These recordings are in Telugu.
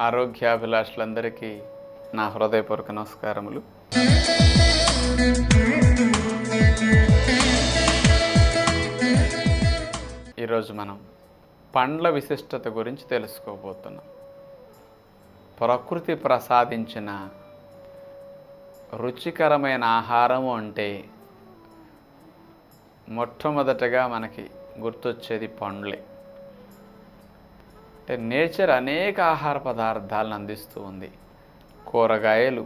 ఆరోగ్యాభిలాషులందరికీ నా హృదయపూర్వక నమస్కారములు. ఈరోజు మనం పండ్ల విశిష్టత గురించి తెలుసుకోబోతున్నాం. ప్రకృతి ప్రసాదించిన రుచికరమైన ఆహారము అంటే మొట్టమొదటగా మనకి గుర్తొచ్చేది పండ్లే. అంటే నేచర్ అనేక ఆహార పదార్థాలను అందిస్తూ ఉంది. కూరగాయలు,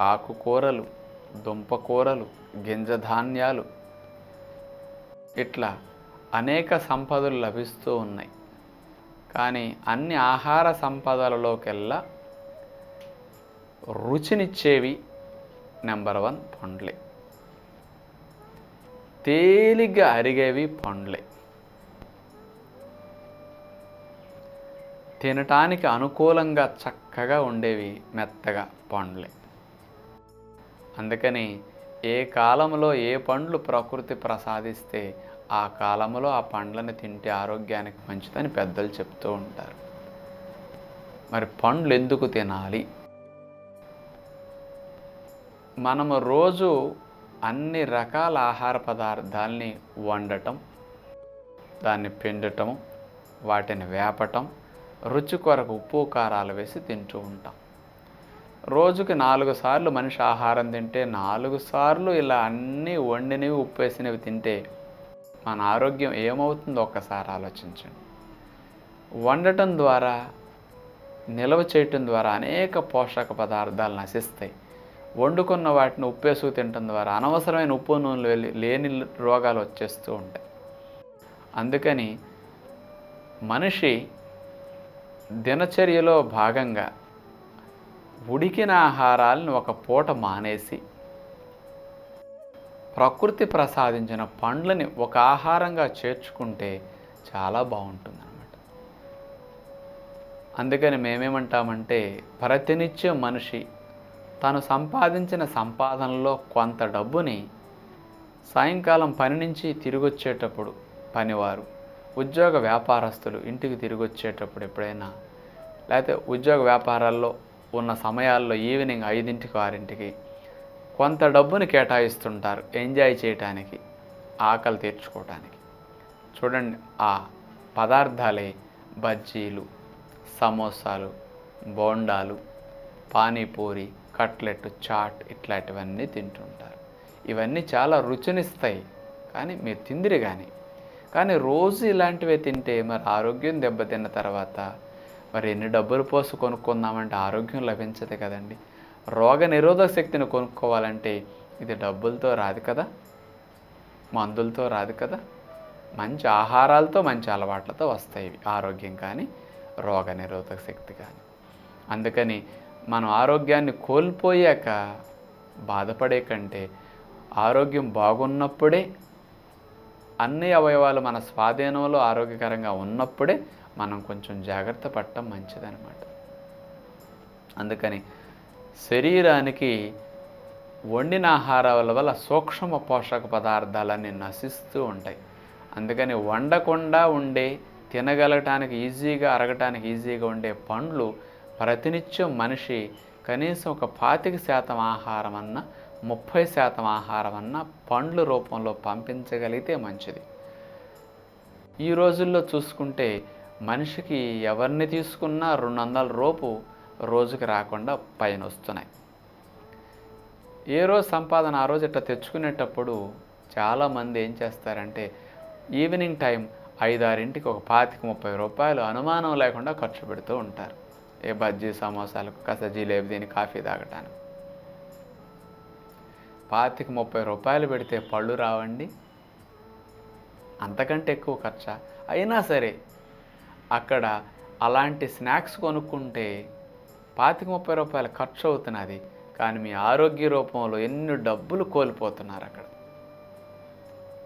ఆకుకూరలు, దుంపకూరలు, గింజధాన్యాలు, ఇట్లా అనేక సంపదలు లభిస్తూ ఉన్నాయి. కానీ అన్ని ఆహార సంపదలలోకెల్లా రుచినిచ్చేవి నెంబర్ 1 పండ్లే. తేలిగ్గా అరిగేవి పండ్లే. తినటానికి అనుకూలంగా చక్కగా ఉండేవి మెత్తగా పండ్లే. అందుకని ఏ కాలంలో ఏ పండ్లు ప్రకృతి ప్రసాదిస్తే ఆ కాలంలో ఆ పండ్లను తింటే ఆరోగ్యానికి మంచిదని పెద్దలు చెప్తూ ఉంటారు. మరి పండ్లు ఎందుకు తినాలి? మనము రోజు అన్ని రకాల ఆహార పదార్థాలని వండటం, దాన్ని పిండటం, వాటిని వేపటం, రుచి కొరకు ఉప్పు కారాలు వేసి తింటూ ఉంటాం. రోజుకి 4 సార్లు మనిషి ఆహారం తింటే 4 సార్లు ఇలా అన్నీ వండినవి ఉప్పేసినవి తింటే మన ఆరోగ్యం ఏమవుతుందో ఒక్కసారి ఆలోచించండి. వండటం ద్వారా, నిల్వ చేయటం ద్వారా అనేక పోషక పదార్థాలు నశిస్తాయి. వండుకున్న వాటిని ఉప్పేసుకు తినటం ద్వారా అనవసరమైన ఉప్పు నూనెలు లేని రోగాలు వచ్చేస్తూ ఉంటాయి. అందుకని మనిషి దినచర్యలో భాగంగా ఉడికిన ఆహారాలను ఒక పూట మానేసి ప్రకృతి ప్రసాదించిన పండ్లని ఒక ఆహారంగా చేర్చుకుంటే చాలా బాగుంటుందన్నమాట. అందుకని మేమేమంటామంటే ప్రతినిత్యం మనిషి తను సంపాదించిన సంపాదనలో కొంత డబ్బుని సాయంకాలం పని నుంచి తిరిగి వచ్చేటప్పుడు పనివారు, ఉద్యోగ వ్యాపారస్తులు ఇంటికి తిరిగి వచ్చేటప్పుడు ఎప్పుడైనా, లేకపోతే ఉద్యోగ వ్యాపారాల్లో ఉన్న సమయాల్లో ఈవినింగ్ 5ంటికి 6ంటికి కొంత డబ్బుని కేటాయిస్తుంటారు ఎంజాయ్ చేయటానికి, ఆకలి తీర్చుకోవటానికి. చూడండి, ఆ పదార్థాలే బజ్జీలు, సమోసాలు, బోండాలు, పానీపూరి, కట్లెట్, చాట్ ఇట్లాంటివన్నీ తింటుంటారు. ఇవన్నీ చాలా రుచినిస్తాయి, కానీ మీరు తిందిరి కానీ రోజు ఇలాంటివే తింటే మరి ఆరోగ్యం దెబ్బతిన్న తర్వాత మరి ఎన్ని డబ్బులు పోసి కొనుక్కుందామంటే ఆరోగ్యం లభించదు కదండి. రోగ నిరోధక శక్తిని కొనుక్కోవాలంటే ఇది డబ్బులతో రాదు కదా, మందులతో రాదు కదా. మంచి ఆహారాలతో, మంచి అలవాట్లతో వస్తాయి ఆరోగ్యం కానీ, రోగ నిరోధక శక్తి కానీ. అందుకని మనం ఆరోగ్యాన్ని కోల్పోయాక బాధపడే కంటే ఆరోగ్యం బాగున్నప్పుడే, అన్ని అవయవాలు మన స్వాధీనంలో ఆరోగ్యకరంగా ఉన్నప్పుడే మనం కొంచెం జాగ్రత్త పడటం మంచిదన్నమాట. అందుకని శరీరానికి వండిన ఆహారాల వల్ల సూక్ష్మ పోషక పదార్థాలన్నీ నశిస్తూ ఉంటాయి. అందుకని వండకుండా ఉండే, తినగలగటానికి ఈజీగా, అరగటానికి ఈజీగా ఉండే పండ్లు ప్రతినిత్యం మనిషి కనీసం ఒక 25% ఆహారం అన్నా, 30% ఆహారం అన్నా పండ్ల రూపంలో పంపించగలిగితే మంచిది. ఈ రోజుల్లో చూసుకుంటే మనిషికి ఎవరిని తీసుకున్నా 200 రూపు రోజుకి రాకుండా పైన వస్తున్నాయి. ఏ రోజు సంపాదన ఆ రోజు ఇట్లా తెచ్చుకునేటప్పుడు చాలామంది ఏం చేస్తారంటే ఈవినింగ్ టైం 5-6ంటికి ఒక 25-30 రూపాయలు అనుమానం లేకుండా ఖర్చు పెడుతూ ఉంటారు. ఏ బజ్జీ సమోసాలకు, కాస్త జిలేబీ తిని కాఫీ తాగటానికి. 25-30 రూపాయలు పెడితే పళ్ళు రావండి? అంతకంటే ఎక్కువ ఖర్చా? అయినా సరే అక్కడ అలాంటి స్నాక్స్ కొనుక్కుంటే 25-30 రూపాయలు ఖర్చు అవుతున్నది, కానీ మీ ఆరోగ్య రూపంలో ఎన్ని డబ్బులు కోల్పోతున్నారు అక్కడ.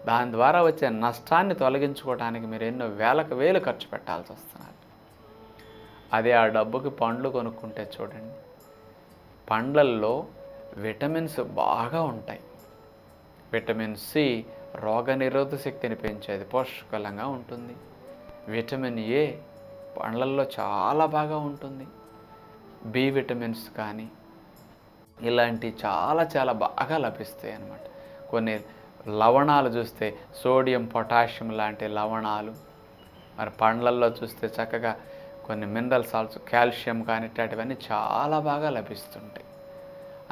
దాని ద్వారా వచ్చే నష్టాన్ని తొలగించుకోవడానికి మీరు ఎన్నో వేలకు వేలు ఖర్చు పెట్టాల్సి వస్తున్నారు. అదే ఆ డబ్బుకి పండ్లు కొనుక్కుంటే చూడండి, పండ్లల్లో విటమిన్స్ బాగా ఉంటాయి. విటమిన్ సి, రోగనిరోధక శక్తిని పెంచేది, పోషకాలంగా ఉంటుంది. విటమిన్ ఏ పండ్లల్లో చాలా బాగా ఉంటుంది. బి విటమిన్స్ కానీ ఇలాంటి చాలా చాలా బాగా లభిస్తాయి అన్నమాట. కొన్ని లవణాలు చూస్తే సోడియం, పొటాషియం లాంటి లవణాలు, మరి పండ్లల్లో చూస్తే చక్కగా కొన్ని మినరల్ సాల్ట్స్, కాల్షియం కానీ ఇట్లాంటివన్నీ చాలా బాగా లభిస్తుంటాయి.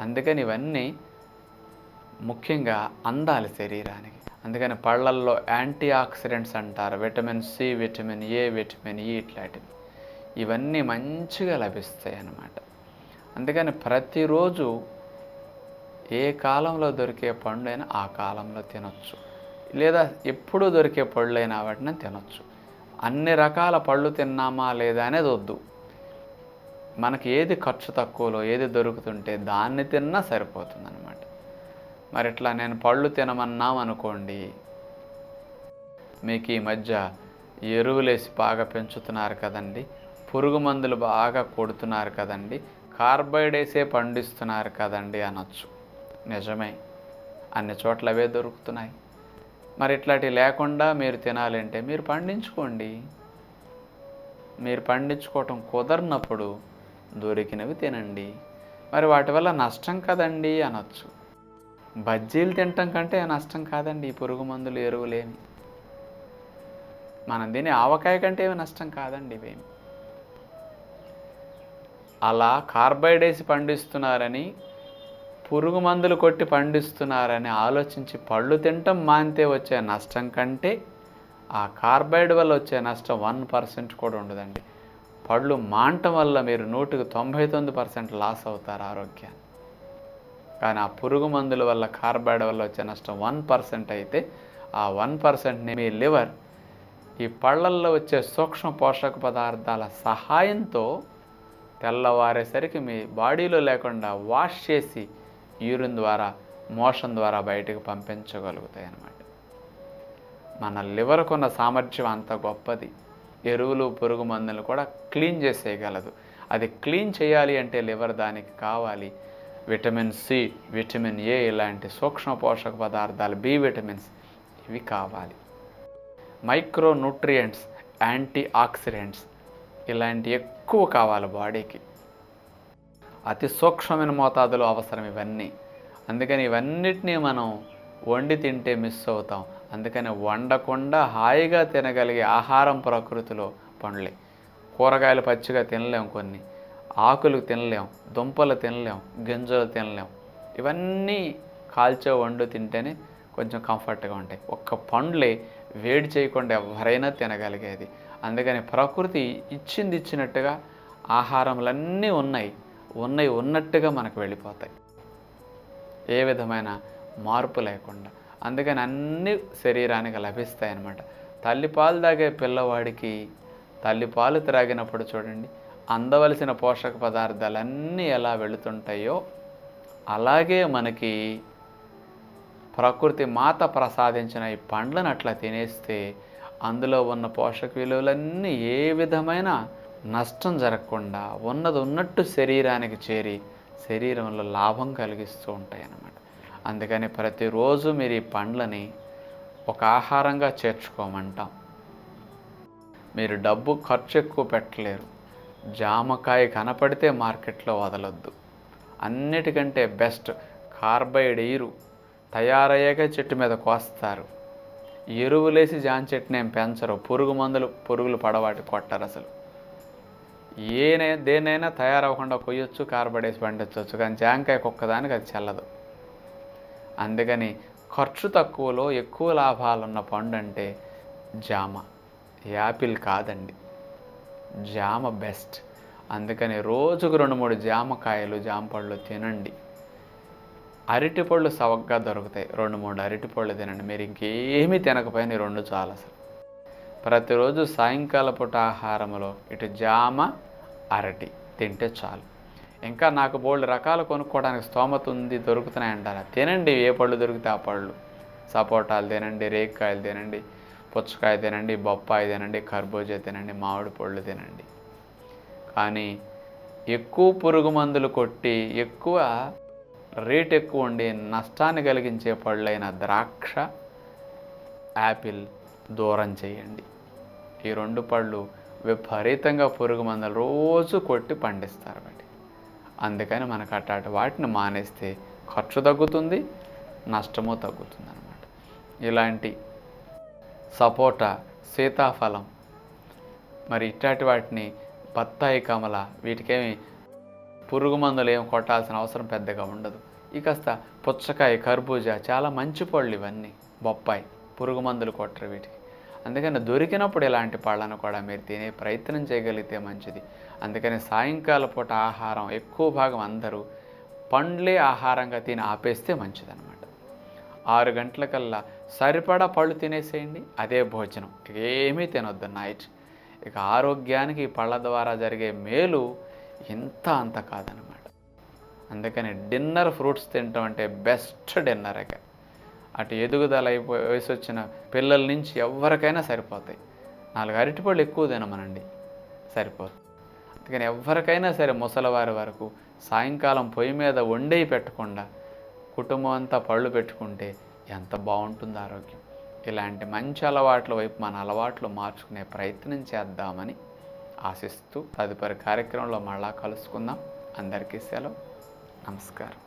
అందుకని ఇవన్నీ ముఖ్యంగా అందాలి శరీరానికి. అందుకని పళ్ళల్లో యాంటీ ఆక్సిడెంట్స్ అంటారు, vitamin C, vitamin A, vitamin E ఇట్లాంటివి ఇవన్నీ మంచిగా లభిస్తాయి అన్నమాట. అందుకని ప్రతిరోజు ఏ కాలంలో దొరికే పండైనా ఆ కాలంలో తినొచ్చు, లేదా ఎప్పుడు దొరికే పళ్ళైనా వాటిని తినొచ్చు. అన్ని రకాల పళ్ళు తిన్నామా లేదా అనేది వద్దు. మనకి ఏది ఖర్చు తక్కువలో ఏది దొరుకుతుంటే దాన్ని తిన్నా సరిపోతుంది అన్నమాట. మరి ఇట్లా నేను పళ్ళు తినమన్నాం అనుకోండి, మీకు ఈ మధ్య ఎరువులేసి బాగా పెంచుతున్నారు కదండి, పురుగు మందులు బాగా కొడుతున్నారు కదండి, కార్బైడేసే పండిస్తున్నారు కదండి అనొచ్చు. నిజమే, అన్ని చోట్ల అవే దొరుకుతున్నాయి. మరి ఇట్లాంటివి లేకుండా మీరు తినాలంటే మీరు పండించుకోండి. మీరు పండించుకోవటం కుదరినప్పుడు దొరికినవి తినండి. మరి వాటి వల్ల నష్టం కదండి అనొచ్చు. బజ్జీలు తినటం కంటే నష్టం కాదండి ఈ పురుగు మందులు, ఎరువులేమి. మనం తినే ఆవకాయ కంటే ఏమి నష్టం కాదండి ఇవేమి. అలా కార్బైడేసి పండిస్తున్నారని, పురుగు మందులు కొట్టి పండిస్తున్నారని ఆలోచించి పళ్ళు తినటం మానితే వచ్చే నష్టం కంటే ఆ కార్బైడ్ వల్ల వచ్చే నష్టం 1% కూడా ఉండదండి. పళ్ళు మానటం వల్ల మీరు 99% లాస్ అవుతారు ఆరోగ్యాన్ని. కానీ ఆ పురుగు మందుల వల్ల, కార్బైడ్ వల్ల వచ్చే నష్టం 1% అయితే ఆ 1%ని మీ లివర్ ఈ పళ్ళల్లో వచ్చే సూక్ష్మ పోషక పదార్థాల సహాయంతో తెల్లవారేసరికి మీ బాడీలో లేకుండా వాష్ చేసి యూరిన్ ద్వారా, మోషన్ ద్వారా బయటకు పంపించగలుగుతాయి అన్నమాట. మన లివర్కున్న సామర్థ్యం అంత గొప్పది. ఎరువులు, పురుగు మందులు కూడా క్లీన్ చేసేయగలదు. అది క్లీన్ చేయాలి అంటే లివర్ దానికి కావాలి విటమిన్ సి, విటమిన్ ఏ ఇలాంటి సూక్ష్మ పోషక పదార్థాలు, బి విటమిన్స్ ఇవి కావాలి. మైక్రో న్యూట్రియంట్స్, యాంటీ ఆక్సిడెంట్స్ ఇలాంటి ఎక్కువ కావాలి బాడీకి. అతి సూక్ష్మమైన మోతాదులో అవసరం ఇవన్నీ. అందుకని ఇవన్నిటినీ మనం వండి తింటే మిస్ అవుతాం. అందుకని వండకుండా హాయిగా తినగలిగే ఆహారం ప్రకృతిలో పండ్లే. కూరగాయలు పచ్చిగా తినలేం, కొన్ని ఆకులు తినలేం, దుంపలు తినలేం, గింజలు తినలేం. ఇవన్నీ కాల్చో వండు తింటేనే కొంచెం కంఫర్ట్గా ఉంటాయి. ఒక్క పండ్లే వేడి చేయకుండా ఎవరైనా తినగలిగేది. అందుకని ప్రకృతి ఇచ్చింది ఇచ్చినట్టుగా ఆహారములన్నీ ఉన్నట్టుగా మనకు వెళ్ళిపోతాయి, ఏ విధమైన మార్పు లేకుండా. అందుకని అన్నీ శరీరానికి లభిస్తాయి అన్నమాట. తల్లిపాలు తాగే పిల్లవాడికి తల్లిపాలు త్రాగినప్పుడు చూడండి అందవలసిన పోషక పదార్థాలన్నీ ఎలా వెళుతుంటాయో అలాగే మనకి ప్రకృతి మాత ప్రసాదించిన ఈ పండ్లను అట్లా తినేస్తే అందులో ఉన్న పోషక విలువలన్నీ ఏ విధమైన నష్టం జరగకుండా ఉన్నది ఉన్నట్టు శరీరానికి చేరి శరీరంలో లాభం కలిగిస్తూ ఉంటాయి అన్నమాట. అందుకని ప్రతిరోజు మీరు ఈ పండ్లని ఒక ఆహారంగా చేర్చుకోమంటాం. మీరు డబ్బు ఖర్చు ఎక్కువ పెట్టలేరు. జామకాయ కనపడితే మార్కెట్లో వదలొద్దు. అన్నిటికంటే బెస్ట్ కార్బైడ్ ఎరువు తయారయ్యాక చెట్టు మీద కోస్తారు. ఎరువులేసి జామ చెట్టుని ఏం పెంచరు. పురుగులు పడవాటి కొట్టరు అసలు. దేనైనా తయారవ్వకుండా కొయ్యొచ్చు, కార్బైడ్ వేసి పండించవచ్చు, కానీ జామకాయ ఒక్కదానికి అది చెల్లదు. అందుకని ఖర్చు తక్కువలో ఎక్కువ లాభాలున్న పండు అంటే జామ, యాపిల్ కాదండి. జామ బెస్ట్. అందుకని రోజుకు 2-3 జామకాయలు, జామపళ్ళు తినండి. అరటిపళ్ళు సవగ్గా దొరుకుతాయి, 2-3 అరటిపళ్ళు తినండి. మీరు ఇంకేమీ తినకపోయినా 2 చాలు అసలు. ప్రతిరోజు సాయంకాల పూట ఆహారంలో ఇటు జామ, అరటి తింటే చాలు. ఇంకా నాకు బోల్డ్ రకాలు కొనుక్కోవడానికి స్తోమత ఉంది, దొరుకుతున్నాయంటారా? తినండి, ఏ పళ్ళు దొరికితే ఆ పళ్ళు. సపోటాలు తినండి, రేగికాయలు తినండి, పుచ్చకాయ తినండి, బొప్పాయి తినండి, కర్బూజా తినండి, మామిడి పళ్ళు తినండి. కానీ ఎక్కువ పురుగు మందులు కొట్టి రేట్ ఎక్కువ ఉండి నష్టాన్ని కలిగించే పళ్ళైన ద్రాక్ష, యాపిల్ దూరం చేయండి. ఈ 2 పళ్ళు విపరీతంగా పురుగు మందులు రోజు కొట్టి పండిస్తారు వాటి. అందుకని మనకు అట్లాంటి వాటిని మానేస్తే ఖర్చు తగ్గుతుంది, నష్టము తగ్గుతుంది అన్నమాట. ఇలాంటి సపోటా, సీతాఫలం, మరి ఇట్లాంటి వాటిని, బత్తాయి, కమల, వీటికేమి పురుగు మందులు ఏమి కొట్టాల్సిన అవసరం పెద్దగా ఉండదు. ఈ కాస్త పుచ్చకాయ, కర్బూజా చాలా మంచి పళ్ళు ఇవన్నీ. బొప్పాయి పురుగు మందులు కొట్టరు వీటికి. అందుకని దొరికినప్పుడు ఇలాంటి పళ్ళను కూడా మీరు తినే ప్రయత్నం చేయగలిగితే మంచిది. అందుకని సాయంకాల పూట ఆహారం ఎక్కువ భాగం అందరూ పండ్లే ఆహారంగా తిని ఆపేస్తే మంచిదన్నమాట. 6 గంటలకల్లా సరిపడా పళ్ళు తినేసేయండి, అదే భోజనం. ఏమీ తినొద్దు నైట్. ఇక ఆరోగ్యానికి ఈ పళ్ళ ద్వారా జరిగే మేలు ఇంత అంత కాదనమాట. అందుకని డిన్నర్ ఫ్రూట్స్ తినటం అంటే బెస్ట్ డిన్నర్. ఇక అటు ఎదుగుదల వయసు వచ్చిన పిల్లల నుంచి ఎవరికైనా సరిపోతాయి. 4 అరటిపళ్ళు ఎక్కువ తినమనండి, సరిపోతుంది. అందుకని ఎవరికైనా సరే ముసలివారి వరకు సాయంకాలం పొయ్యి మీద వండేవి పెట్టకుండా కుటుంబం అంతా పళ్ళు పెట్టుకుంటే ఎంత బాగుంటుంది ఆరోగ్యం. ఇలాంటి మంచి అలవాట్ల వైపు మన అలవాట్లు మార్చుకునే ప్రయత్నం చేద్దామని ఆశిస్తూ తదుపరి కార్యక్రమంలో మళ్ళా కలుసుకుందాం. అందరికీ సెలవు. నమస్కారం.